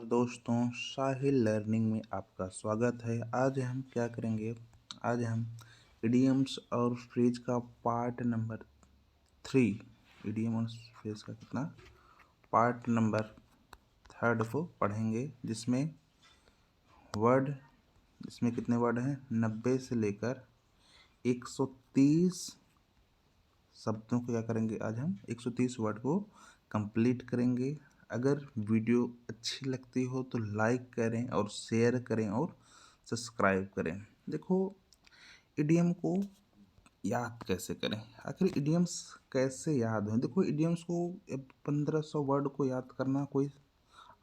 दोस्तों, साहिल लर्निंग में आपका स्वागत है। आज हम क्या करेंगे? आज हम इडियम्स और फ्रेज का पार्ट नंबर 3, इडियम और फ्रेज का कितना पार्ट नंबर 3 को पढ़ेंगे, जिसमें कितने वर्ड हैं? 90 से लेकर 130 शब्दों को क्या करेंगे? आज हम 130 वर्ड को कंप्लीट करेंगे। अगर वीडियो अच्छी लगती हो तो लाइक करें और शेयर करें और सब्सक्राइब करें। देखो, इडियम को याद कैसे करें? आखिर इडियम्स कैसे याद हों? देखो, इडियम्स को 1500 वर्ड को याद करना कोई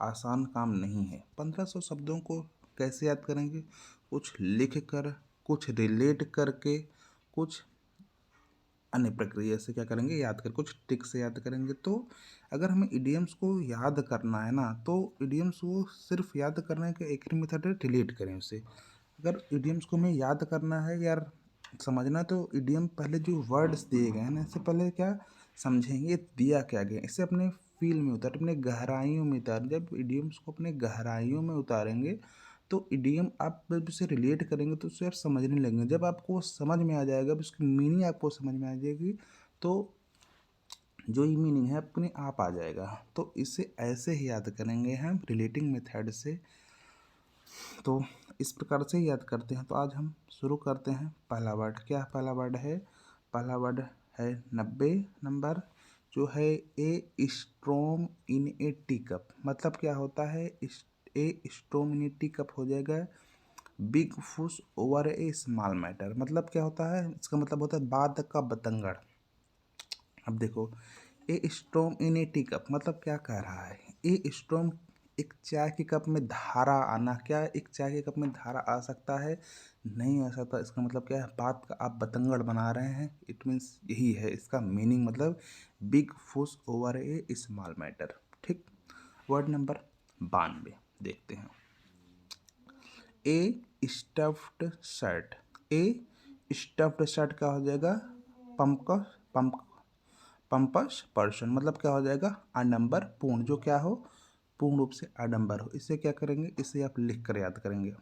आसान काम नहीं है। 1500 शब्दों को कैसे याद करेंगे? कुछ लिख कर, कुछ रिलेट करके, कुछ अन्य प्रक्रिया से क्या करेंगे? याद कर, कुछ ट्रिक से याद करेंगे। तो अगर हमें इडियम्स को याद करना है ना, तो इडियम्स को सिर्फ याद करने का एक ही मेथड है, रिलेट करें उसे। अगर इडियम्स को हमें याद करना है यार, समझना, तो इडियम पहले जो वर्ड्स दिए गए हैं ना, इससे पहले क्या समझेंगे दिया क्या गया, इसे अपने फील में उतार, अपने गहराइयों में उतार। जब इडियम्स को अपने गहराइयों में उतारेंगे तो इडियम आप जब उसे रिलेट करेंगे तो उसे आप समझने लगेंगे। जब आपको समझ में आ जाएगा, जब उसकी मीनिंग आपको समझ में आ जाएगी, तो जो ये मीनिंग है अपने आप आ जाएगा। तो इसे ऐसे ही याद करेंगे हम, रिलेटिंग मेथड से। तो इस प्रकार से याद करते हैं। तो आज हम शुरू करते हैं। पहला वर्ड क्या? पहला वर्ड है 90 नंबर, जो है ए storm in A tea cup. मतलब क्या होता है? ए storm in A tea cup हो जाएगा बिग फुश ओवर ए स्मॉल मैटर। मतलब क्या होता है? इसका मतलब होता है बाद का बतंगड़। अब देखो, ए storm in A tea cup मतलब क्या कह रहा है? ए स्ट्रॉम, एक चाय के कप में धारा आना। क्या एक चाय के कप में धारा आ सकता है? नहीं आ सकता। इसका मतलब क्या है? बात का आप बतंगड़ बना रहे हैं। इट मीन्स यही है इसका मीनिंग, मतलब बिग फुश ओवर ए स्मॉल मैटर। ठीक। वर्ड नंबर 92 देखते हैं। ए स्टफ्ड शर्ट। ए स्टफ्ड शर्ट क्या हो जाएगा? Pump pampas person. मतलब क्या हो जाएगा? अनंबर पूर्ण, जो क्या हो? पूर्ण रूप से आडंबर हो। इसे क्या करेंगे? इसे आप लिख कर याद करेंगे।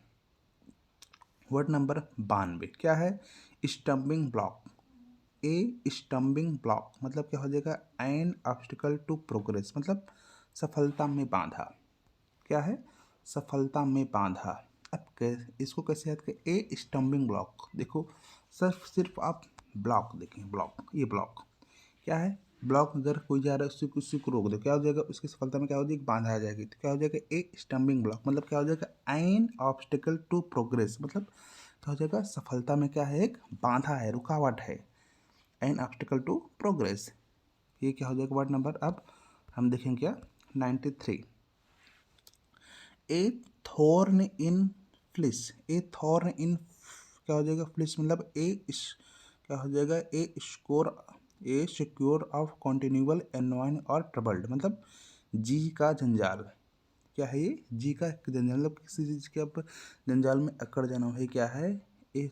वर्ड नंबर 92 क्या है? स्टम्बिंग ब्लॉक। ए स्टम्बिंग ब्लॉक मतलब क्या हो जाएगा? An obstacle to progress. मतलब सफलता में बाधा। क्या है? सफलता में बाधा। अब इसको कैसे याद करें? ए स्टम्बिंग ब्लॉक। देखो, सिर्फ आप ब्लॉक देखें। ब्लॉक, ये ब्लॉक क्या है? ब्लॉक अगर कोई जा रहा है, उससे किसी को रोक दो, क्या हो जाएगा? उसकी सफलता में क्या हो जाएगी? बाधा आ जाएगी। तो क्या हो जाएगा? ए स्टम्बिंग ब्लॉक मतलब क्या हो जाएगा? An obstacle to progress. मतलब क्या हो जाएगा? सफलता में क्या है? एक बाधा है, रुकावट है। एन ऑब्स्टिकल टू प्रोग्रेस, ये क्या हो जाएगा? वर्ड नंबर अब हम देखेंगे क्या? 93। A thorn in flesh. A thorn in क्या हो जाएगा? फ्लिस मतलब क्या हो जाएगा? A secure of continual annoyance और ट्रबल्ड। मतलब जी का जंजाल। क्या है ये? जी का जंजाल मतलब किसी चीज़ के आप जंजाल में अकड़ जाना है। क्या है? ए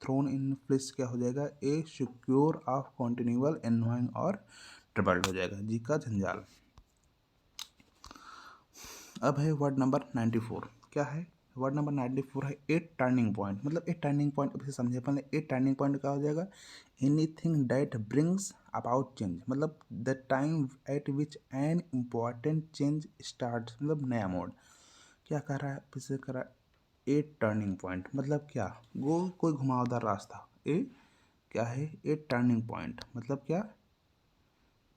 थ्रोन इन फ्लिस क्या हो जाएगा? A secure of continual annoyance और ट्रबल्ड हो जाएगा, जी का जंजाल। अब है वर्ड नंबर 94। क्या है? वर्ड नंबर 94 है ए टर्निंग पॉइंट। मतलब ए टर्निंग पॉइंट अभी समझे पहले। ए टर्निंग पॉइंट क्या हो जाएगा? Anything that brings about change. मतलब the time at which an important change start. मतलब नया मोड। क्या कर रहा है? इसे कर रहा है ए टर्निंग पॉइंट। मतलब क्या? कोई घुमावदार रास्ता। ए क्या है? ए टर्निंग पॉइंट मतलब क्या?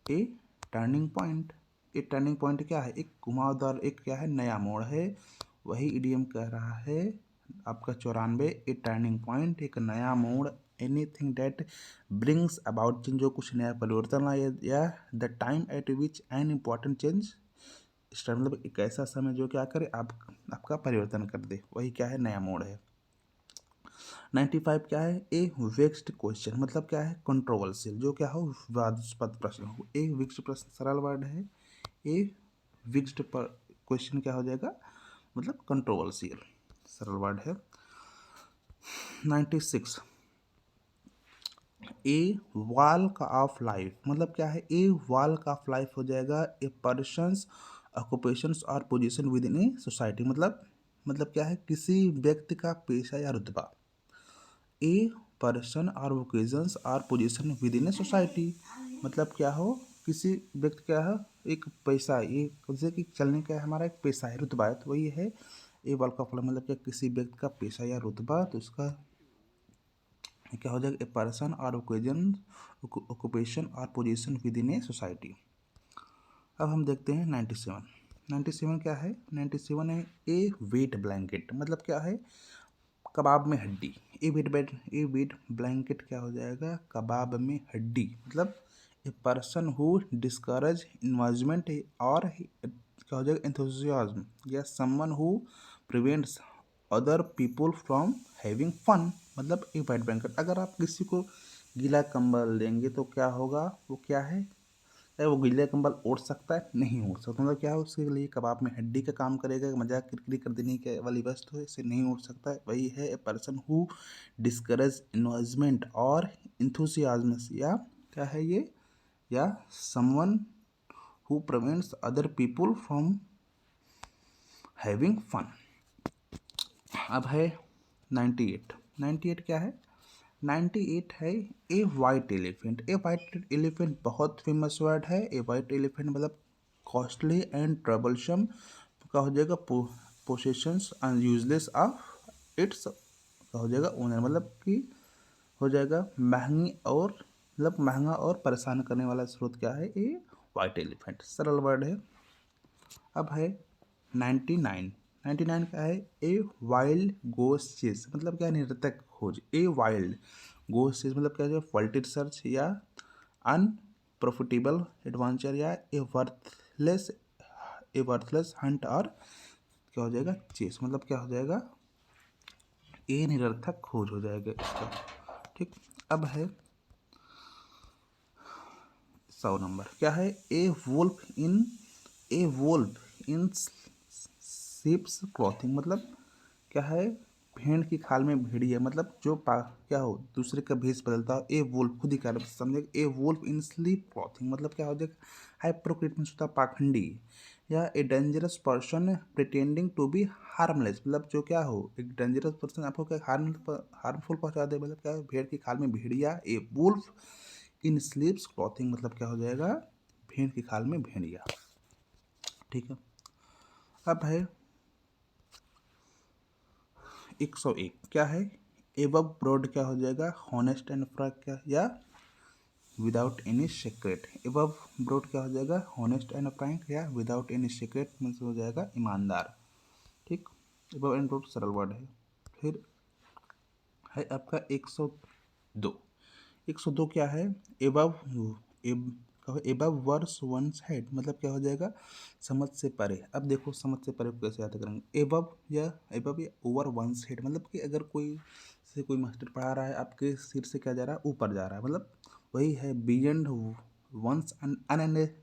ए टर्निंग पॉइंट। ए टर्निंग पॉइंट क्या है? एक घुमावदार, एक क्या है? नया मोड़ है। वही इडियम कह रहा है आपका 94। ए टर्निंग पॉइंट एक नया मोड़। Anything that brings about change, जो कुछ नया परिवर्तन आए, या the time at which an important change start. मतलब एक ऐसा समय जो क्या करे? आपका परिवर्तन कर दे, वही क्या है? नया मोड़ है। 95 क्या है? ए वेक्स्ड क्वेश्चन। मतलब क्या है? कंट्रोवर्शियल, जो क्या हो? विवादास्पद प्रश्न हो। ए विक्स्ड प्रश्न सरल वर्ड है। ए विक्स्ड क्वेश्चन क्या हो जाएगा? मतलब कंट्रोवर्शियल, सरल वर्ड है। 96 ए वॉल्क ऑफ लाइफ। मतलब क्या है? ए वॉल्क ऑफ लाइफ हो जाएगा ए पर्सन्स ऑक्यूपेशंस और position with in a society, मतलब क्या है, किसी व्यक्ति का पेशा या रुतबा। ए पर्सन और वोकेजन्स और position with in a society, मतलब क्या हो, किसी व्यक्ति क्या है, एक पैसा, ये जैसे कि चलने का हमारा एक पेशा है, रुतबा है, तो वही है ए वाल का फॉर्मूला, मतलब क्या, किसी व्यक्ति का पेशा या रुतबा, तो उसका क्या हो जाएगा, ए पर्सन और ओकेजन, ऑक्यूपेशन और position with in a society. अब हम देखते हैं 97। 97 क्या है, 97 है ए वेट ब्लैंकेट, मतलब क्या है, कबाब में हड्डी। ए वेट ब्लैंकेट क्या हो जाएगा, कबाब में हड्डी, मतलब a person who discourage investment और क्या हो जाएगा, एंथुसियाज्म, या someone who prevents other people from having fun, मतलब ए वेट ब्लैंकेट। अगर आप किसी को गीला कंबल देंगे तो क्या होगा, वो क्या है, चाहे वो गीला कंबल ओढ़ सकता है, नहीं ओढ़ सकता, मतलब क्या है, उसके लिए कबाब में हड्डी का काम करेगा, मजाक किरकिरी कर देने के वाली वस्तु है, इसे नहीं ओढ़ सकता है। वही है a person who discourage investment और इंथुसियाज्म, या क्या है ये, या someone who prevents other people from having fun. अब है 98। 98 क्या है, 98 है a white elephant. A white elephant बहुत फेमस वर्ड है। ए वाइट एलिफेंट मतलब कॉस्टली एंड ट्रबलसम का हो जाएगा, possessions and useless of its का हो जाएगा ओनर, मतलब कि हो जाएगा महंगी और, मतलब महंगा और परेशान करने वाला स्रोत क्या है, ए वाइट एलिफेंट, सरल वर्ड है। अब है 99। 99 क्या है, ए वाइल्ड गोस चेस, मतलब क्या, निरर्थक खोज। ए वाइल्ड गोस चेस मतलब क्या है, फॉल्टेड सर्च या अनप्रॉफिटेबल एडवेंचर, या ए वर्थलेस हंट, और क्या हो जाएगा, चेस, मतलब क्या हो जाएगा, ए निरर्थक खोज हो जाएगा इसका। ठीक, अब है 100 नंबर, क्या है, ए वोल्फ इन शिप्स क्लॉथिंग, मतलब क्या है, भेड़ की खाल में भेड़िया, मतलब जो क्या हो, दूसरे का भेष बदलता हो। ए वोल्फ खुद ही कह रहा, समझे, a wolf in sheep clothing, मतलब क्या हो जाएगा, हाइपोक्रिट में होता पाखंडी, या a dangerous person pretending to be harmless, मतलब जो क्या हो, एक डेंजरस पर्सन आपको क्या हार्मफुल पहुंचा दे, मतलब क्या है, भेड़ की खाल में भेड़िया। ए वुल्फ इन स्लीप्स क्लॉथिंग, मतलब क्या हो जाएगा, भेड़ की खाल में भेड़िया। ठीक है, अब है 101, क्या है, एबव ब्रॉड क्या हो जाएगा, हॉनेस्ट एंड फ्रैंक, क्या, या without any secret. Aboveboard क्या हो जाएगा, हॉनेस्ट एंड फ्रैंक, या विदाउट एनी सीक्रेट मीन्स हो जाएगा ईमानदार। ठीक, एबव एंड ब्रॉड सरल वर्ड है। फिर है आपका 102। 102 क्या है, above above worse one's head, मतलब क्या हो जाएगा, समझ से परे। अब देखो समझ से परे को कैसे याद करेंगे, एबव या ओवर वंस हेड, मतलब कि अगर कोई मास्टर पढ़ा रहा है, आपके सिर से क्या जा रहा है, ऊपर जा रहा है, मतलब वही है बियॉन्ड वंस क्या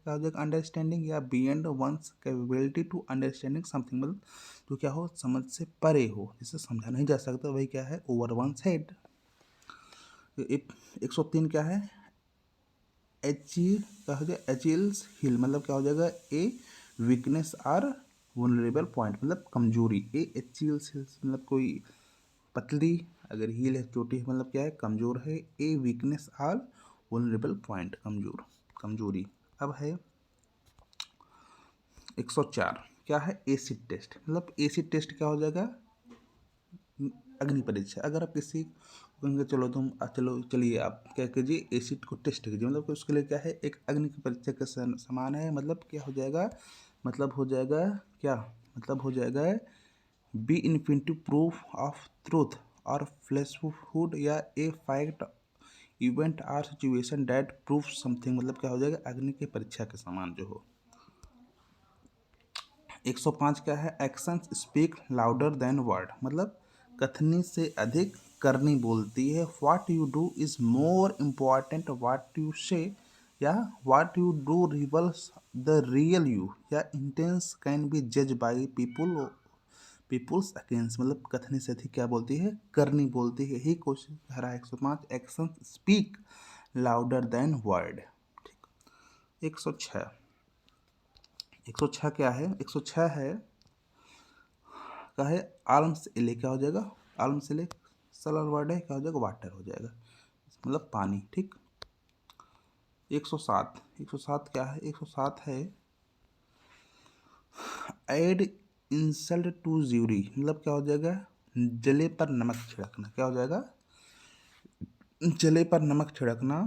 हो जाएगा, अंडरस्टैंडिंग, या beyond one's capability to understanding something, मतलब जो क्या हो, समझ से परे हो, जिसे समझा नहीं जा सकता, वही क्या है, ओवर वंस हेड। 103 क्या है, क्या हो जाएगा, एचिल्स हिल, मतलब क्या हो जाएगा, a weakness are vulnerable point, मतलब कमजोरी। ए एचिल्स हिल्स मतलब कोई पतली, अगर हील है चोटी है, मतलब क्या है, कमजोर है। A weakness are vulnerable point, कमजोरी। अब है 104, क्या है, एसिड टेस्ट, मतलब एसिड टेस्ट क्या हो जाएगा, अग्नि परीक्षा। अगर आप किसी कहेंगे चलो चलिए आप क्या कीजिए, एसिड को टेस्ट कीजिए, मतलब कि उसके लिए क्या है, एक अग्नि की परीक्षा के समान है, मतलब क्या हो जाएगा, मतलब हो जाएगा क्या, मतलब हो जाएगा be infinitive proof of truth और फ्लैशहुड, या a fact event or situation that proof something, मतलब क्या हो जाएगा, अग्नि की परीक्षा के समान जो हो। 105 क्या है, actions speak louder than word, मतलब कथनी से अधिक करनी बोलती है। What you do is more important what you say, या what you do reveals the real you, या इंटेंस कैन बी जज बाई पीपुल्स अगेंस्ट, मतलब कथनी से अधिक क्या बोलती है, करनी बोलती है। यही क्वेश्चन कह रहा है 105, action speak louder than word. ठीक, 106, 106 क्या है? 106 है क्या है? आर्म्स इले क्या हो जाएगा? आर्म्स इले सरल वर्ड है, क्या हो जाएगा? वाटर हो जाएगा, मतलब पानी। ठीक। 107, 107 क्या है? 107 है एड इंसल्ट टू ज्यूरी, मतलब क्या हो जाएगा? जले पर नमक छिड़कना। क्या हो जाएगा? जले पर नमक छिड़कना।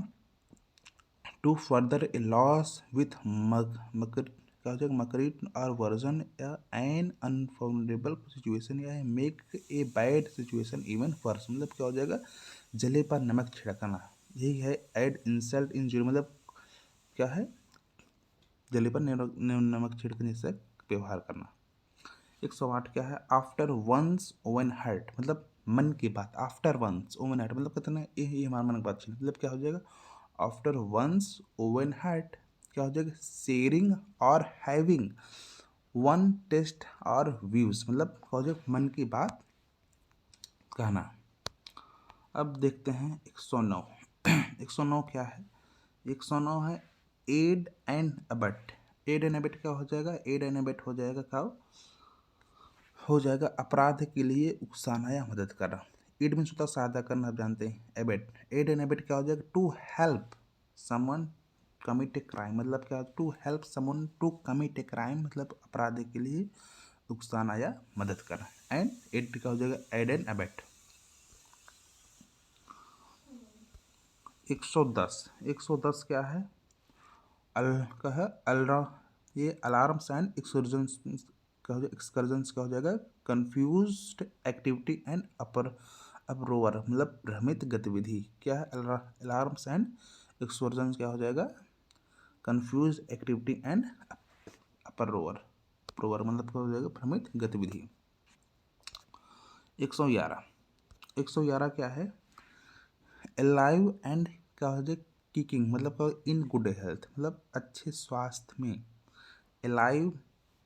To further a loss with मकर क्या हो जाएगा? मकरीट और वर्जन या एन अनफॉर्मेबल सिचुएशन या make a bad situation even worse, मतलब क्या हो जाएगा? जले पर नमक छिड़कना। यही है एड इंसल्ट इन ज्यूरी, मतलब क्या है? जले पर नमक छिड़कने से व्यवहार करना। 108 क्या है? आफ्टर वंस ओवन हर्ट, मतलब मन की बात। आफ्टर वंस ओवन हर्ट मतलब कहते हैं ये हमारा मन की बात छीन, मतलब क्या हो जाएगा? आफ्टर वंस ओवन हर्ट क्या हो जाएगा? शेयरिंग और हैविंग वन टेस्ट और व्यूज, मतलब क्या हो जाएगा? मन की बात कहना। अब देखते हैं 109। 109 क्या है? 109 है aid and abet. Aid and abet क्या हो जाएगा? एड एंड अबट हो जाएगा क्या हो जाएगा? अपराध के लिए उकसाना या मदद करना। एड मीन्स होता है सहायता करना, आप जानते हैं। एबेट, एड एंड एबेट क्या हो जाएगा? To help someone commit a crime, मतलब क्या? To help someone to commit a crime, मतलब अपराध के लिए उकसाना या मदद करना। एंड एड क्या हो जाएगा? Add and Abbott. 110, 110 क्या है? अल का है अलरा, ये अलार्म्स एंड एक्सकर्जन्स क्या हो जाएगा? एक्सकर्जन्स क्या हो जाएगा? कंफ्यूज्ड एक्टिविटी एंड अप्रोवर, मतलब भ्रमित गतिविधि। क्या है? अलार्म्स एंड एक्सकर्जन्स क्या हो जाएगा? Confuse activity and approver. Approver मतलब क्या हो जाएगा? भ्रमित गतिविधि। 111, 111 क्या है? अलाइव एंड क्या हो जाएगा? किकिंग, मतलब इन गुड हेल्थ, मतलब अच्छे स्वास्थ्य में। अलाइव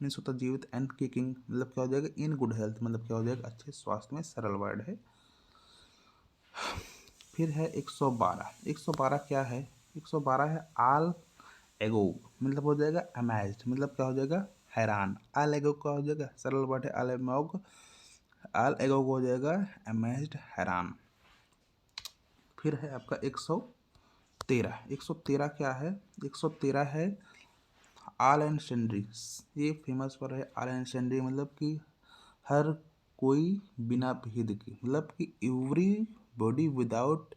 मीन्स होता जीवित, एंड किकिंग मतलब क्या हो जाएगा? इन गुड हेल्थ, मतलब क्या हो जाएगा? अच्छे स्वास्थ्य में, सरल वर्ड है। फिर है 112, 112 क्या है? 112 है आल एगो, मतलब हो जाएगा अमेज्ड, मतलब क्या हो जाएगा? हैरान। आल एगो क्या हो जाएगा? सरल वर्ड है आल एमोग, आल एगो हो जाएगा अमेज्ड, हैरान। फिर है आपका 113, 113 क्या है? 113 है ऑल एंड सेंड्री, ये फेमस वर्ड है। ऑल एंड सेंड्री मतलब कि हर कोई बिना भेद के, मतलब कि एवरी बॉडी विदाउट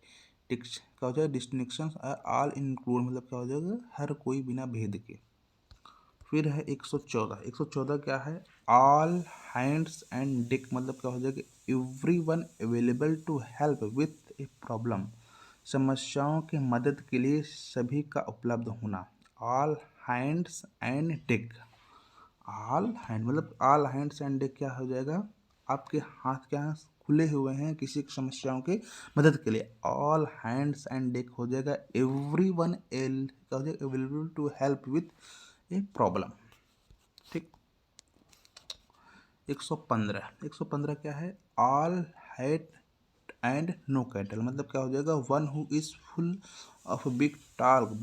क्या हो जाएगा? डिस्टिंक्शन। ऑल इंक्लूड मतलब क्या हो जाएगा? हर कोई बिना भेद के। फिर है 114, 114 क्या है? ऑल हैंड्स एंड डिक, मतलब क्या हो जाएगा? Every one available to help with a problem, समस्याओं के मदद के लिए सभी का उपलब्ध होना। All hands and deck, all hand मतलब ऑल हैंड्स एंड डिक क्या हो जाएगा? आपके हाथ क्या है? खुले हुए हैं किसी समस्याओं के मदद के लिए। ऑल हैंड्स एंड डिक हो जाएगा एवरी वन एल क्या हो जाएगा? Available to help with a problem. ठीक। 115, 115 क्या है? All hat and no cattle, मतलब क्या हो जाएगा? One who is full of big task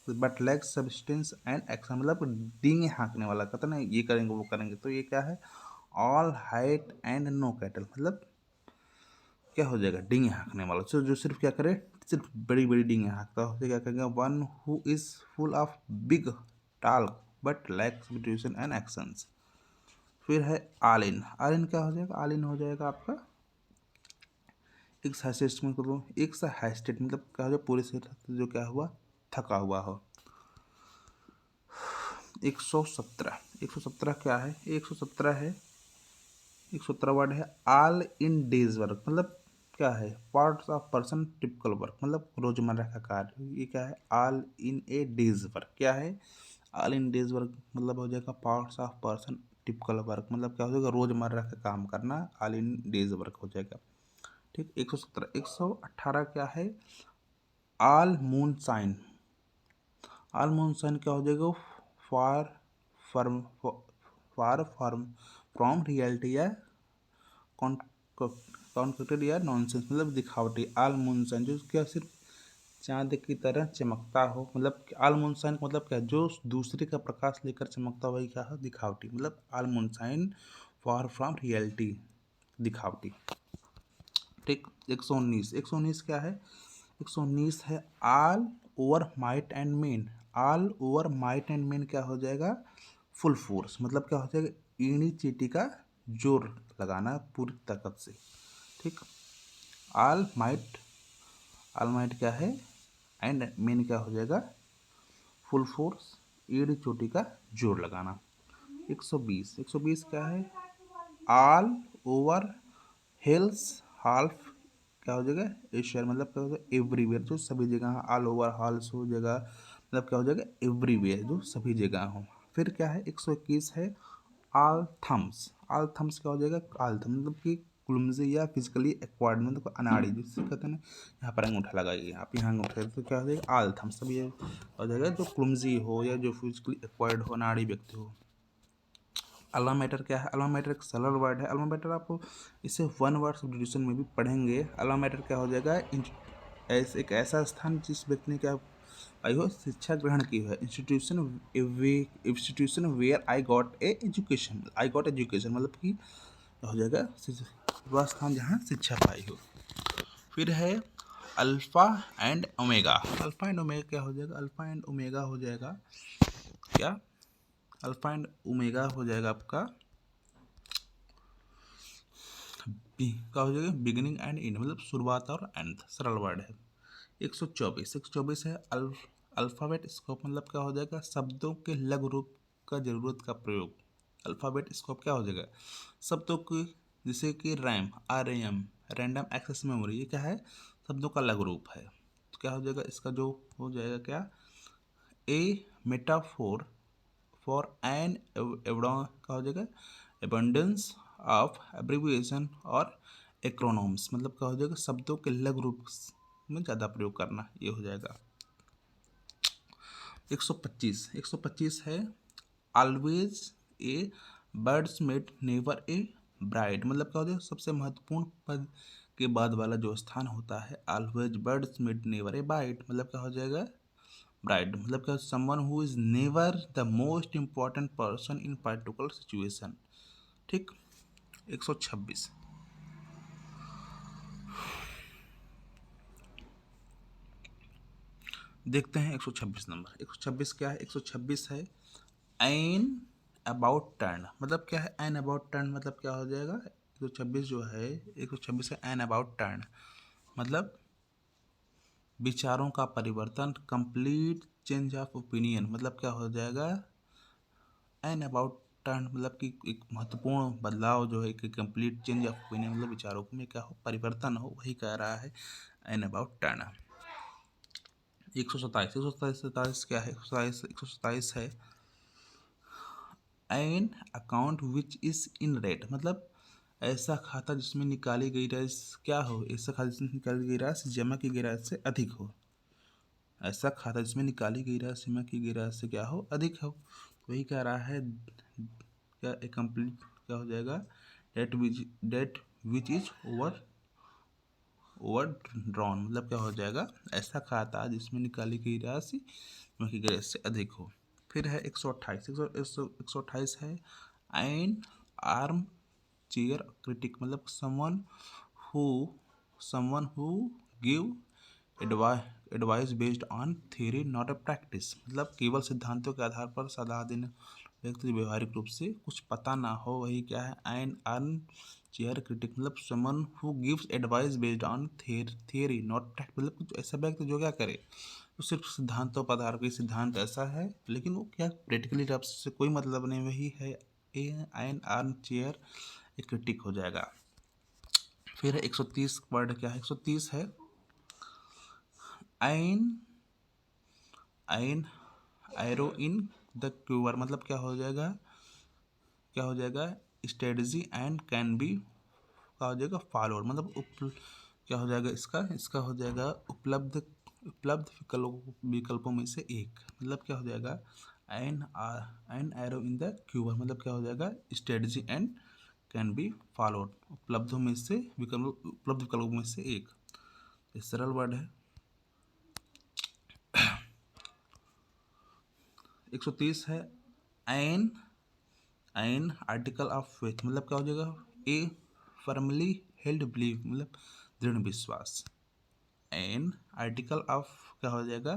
but lack substance and action, मतलब डींगे हाँकने वाला, कहता ना ये करेंगे वो करेंगे, तो ये क्या है? All hat and no cattle, मतलब क्या हो जाएगा? डींगे हाँकने वाला, जो सिर्फ क्या करे? सिर्फ बड़ी बड़ी डींगे हाँकता हो, क्या कहेंगे? One who is full of big task but lack substance and actions. फिर है ऑल इन, ऑल इन क्या हो जाएगा? ऑल इन हो जाएगा आपका एक हाइस्टेट में करो, एक सा हाइस्टेट मतलब क्या हो जाए? पूरे से जो क्या हुआ? थका हुआ हो। 117, 117 क्या है? 117 है 117 वर्ड है ऑल इन डेज वर्क, मतलब क्या है? Parts of person typical work, मतलब रोजमर्रा का कार्य। ये क्या है? All in A days work क्या है? ऑल इन डेज वर्क मतलब हो जाएगा parts of person typical work, मतलब क्या हो जाएगा? रोजमर्रा का काम करना, ऑल इन डेज वर्क हो जाएगा। ठीक। 117, 118 क्या है? All moonshine, all moonshine क्या हो जाएगा? फार फर्म फार फर्म फ्रॉम रियलिटी या कॉन्ट्रैक्टेड या नॉनसेंस, मतलब दिखावटी। ऑल मून साइन जो क्या सिर्फ चांद की तरह चमकता हो, मतलब ऑल मूनशाइन मतलब क्या, जो दूसरे का प्रकाश लेकर चमकता वही क्या है, दिखावटी, मतलब all moonshine far from reality, दिखावटी। ठीक। 119, 119 क्या है, 119 है all over might and main. All over might and main क्या हो जाएगा, फुल फोर्स, मतलब क्या हो जाएगा, ईंटी चींटी का जोर लगाना पूरी ताकत से। ठीक। ऑल माइट, ऑल माइट क्या है, एंड मेन क्या हो जाएगा, फुल फोर्स, ईंट चोटी का जोर लगाना। 120, 120 क्या है, ऑल ओवर हिल्स हाल्फ क्या हो जाएगा, एशियर, मतलब क्या हो जाएगा, एवरीवेयर, जो सभी जगह, ऑल ओवर हॉल्स हो जगह, मतलब क्या हो जाएगा, एवरीवेयर, जो सभी जगह हो। फिर क्या है, 121 है ऑल थम्स। ऑल थम्स क्या हो जाएगा, ऑल थम्स मतलब कि क्लुमजी या फिजिकली एक्वायर्ड, मतलब अनाड़ी, जिससे कहते हैं ना, यहाँ पर अंगूठा लगाइए, आप यहाँ अंगूठा, तो क्या हो जाएगा, ऑल थम्स, सब ये हो जाएगा जो क्लुमजी हो या जो फिजिकली एक्वायर्ड हो, अनाड़ी व्यक्ति हो। अल्मा मैटर क्या है, अल्मा मैटर एक सरल वर्ड है। अल्मा मैटर आप इसे वन वर्ड सब्स्टिट्यूशन में भी पढ़ेंगे। अल्मा मैटर क्या हो जाएगा, एक ऐसा स्थान जिस व्यक्ति ने क्या आई हो, शिक्षा ग्रहण की है। Institution where I got a education, I got education मतलब कि हो जाएगा वह स्थान जहाँ शिक्षा पाई हो। फिर है alpha and omega. Alpha and omega क्या हो जाएगा, अल्फा एंड ओमेगा हो जाएगा क्या, अल्फा एंड ओमेगा हो जाएगा आपका क्या हो जाएगा, बिगिनिंग एंड एंड, मतलब शुरुआत और एंड, सरल वर्ड है। 124, 124 है अल्फ़ाबेट स्कोप, मतलब क्या हो जाएगा, शब्दों के लघु रूप का जरूरत का प्रयोग। अल्फ़ाबेट स्कोप क्या हो जाएगा, शब्दों की, जैसे कि RAM, RAM, random access memory, ये क्या है, शब्दों का लघु रूप है। तो क्या हो जाएगा, इसका जो हो जाएगा क्या, ए मेटाफोर फॉर एन क्या हो जाएगा, एबंडेंस ऑफ एब्रिविएशन और एक्रोनॉम्स, मतलब क्या हो जाएगा, शब्दों के लघु रूप में ज़्यादा प्रयोग करना, ये हो जाएगा। 125, 125 है always a birds made never a bride, मतलब क्या हो जाएगा, सबसे महत्वपूर्ण पद के बाद वाला जो स्थान होता है, always birds made never a bite, मतलब क्या हो जाएगा, ब्राइड, मतलब क्या, someone who is never the most important person in particular situation. ठीक। 126, देखते हैं 126 नंबर। 126 क्या है, 126 है एन अबाउट टर्न, मतलब क्या है, एन अबाउट टर्न मतलब क्या हो जाएगा, 126 जो है, 126 है एन अबाउट टर्न, मतलब विचारों का परिवर्तन, कंप्लीट चेंज ऑफ ओपिनियन, मतलब क्या हो जाएगा, एन अबाउट टर्न मतलब कि एक महत्वपूर्ण बदलाव जो है, कि कंप्लीट चेंज ऑफ ओपिनियन, मतलब विचारों में क्या हो, परिवर्तन हो, वही कह रहा है एन अबाउट टर्न। 127, 127 क्या है, 127 है an account which is in rate, मतलब ऐसा खाता जिसमें निकाली गई राशि क्या हो, ऐसा खाता जिसमें निकाली गई राशि जमा की गई राशि से अधिक हो, ऐसा खाता जिसमें निकाली गई राशि जमा की गई राशि से क्या हो, अधिक हो, वही कह रहा है क्या, ए कंप्लीट क्या हो जाएगा, debt which is overdrawn, मतलब क्या हो जाएगा, ऐसा खाता जिसमें निकाली गई राशि जमा की गई राशि से अधिक हो। फिर है 128, 128 है एन आर्म चेयर क्रिटिक, मतलब who someone who give advice based on theory not a practice, मतलब केवल सिद्धांतों के आधार पर सलाह देने व्यक्ति व्यवहारिक रूप से कुछ पता ना हो, वही क्या है एन अर्न चेयर क्रिटिक, मतलब someone who gives advice based on theory not practice, मतलब कुछ ऐसा व्यक्ति जो क्या करे, तो सिर्फ सिद्धांतों पर आधार कोई सिद्धांत ऐसा है लेकिन वो क्या प्रैक्टिकली तरफ से कोई मतलब नहीं, वही है एन अर्न चेयर एक क्रिटिक हो जाएगा। फिर 130 वर्ड क्या है, 130 है an an arrow in the quiver, मतलब क्या हो जाएगा, क्या हो जाएगा, स्ट्रेटजी एंड कैन बी क्या हो जाएगा, फॉलोड, मतलब क्या हो जाएगा, इसका हो जाएगा उपलब्ध उपलब्ध विकल्पों में से एक, मतलब क्या हो जाएगा, an arrow in the quiver, मतलब क्या हो जाएगा, strategy and can be followed, उपलब्धों में से उपलब्ध विकल्पों में से एक, ये सरल वर्ड है। 130 है an an article of faith, मतलब क्या हो जाएगा, ए फर्मली हेल्ड बिलीव, मतलब दृढ़ विश्वास। एन आर्टिकल ऑफ क्या हो जाएगा,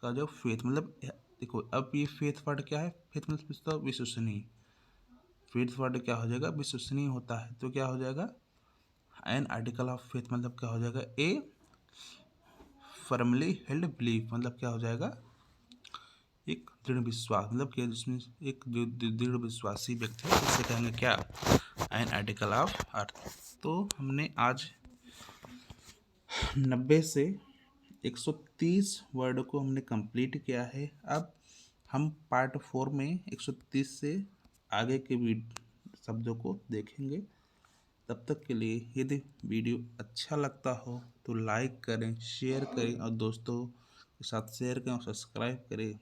का जो फेथ, मतलब देखो अब ये फेथ वर्ड क्या है, फेथ मतलब विश्वसनीय, फेथ वर्ड क्या हो जाएगा, विश्वसनीय होता है, तो क्या हो जाएगा, एन आर्टिकल ऑफ फेथ मतलब क्या हो जाएगा, ए फर्मली हेल्ड बिलीफ, मतलब क्या हो जाएगा, एक दृढ़ विश्वास, मतलब कि जिसमें एक जो दृढ़ विश्वासी व्यक्ति है उसे कहेंगे क्या, एन आर्टिकल ऑफ अर्थ। तो हमने आज 90 से 130 वर्ड को हमने कंप्लीट किया है। अब हम पार्ट 4 में 130 से आगे के शब्दों को देखेंगे। तब तक के लिए यदि वीडियो अच्छा लगता हो तो लाइक करें, शेयर करें और दोस्तों के साथ शेयर करें और सब्सक्राइब करें।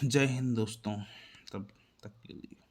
जय हिंद दोस्तों, तब तक के लिए।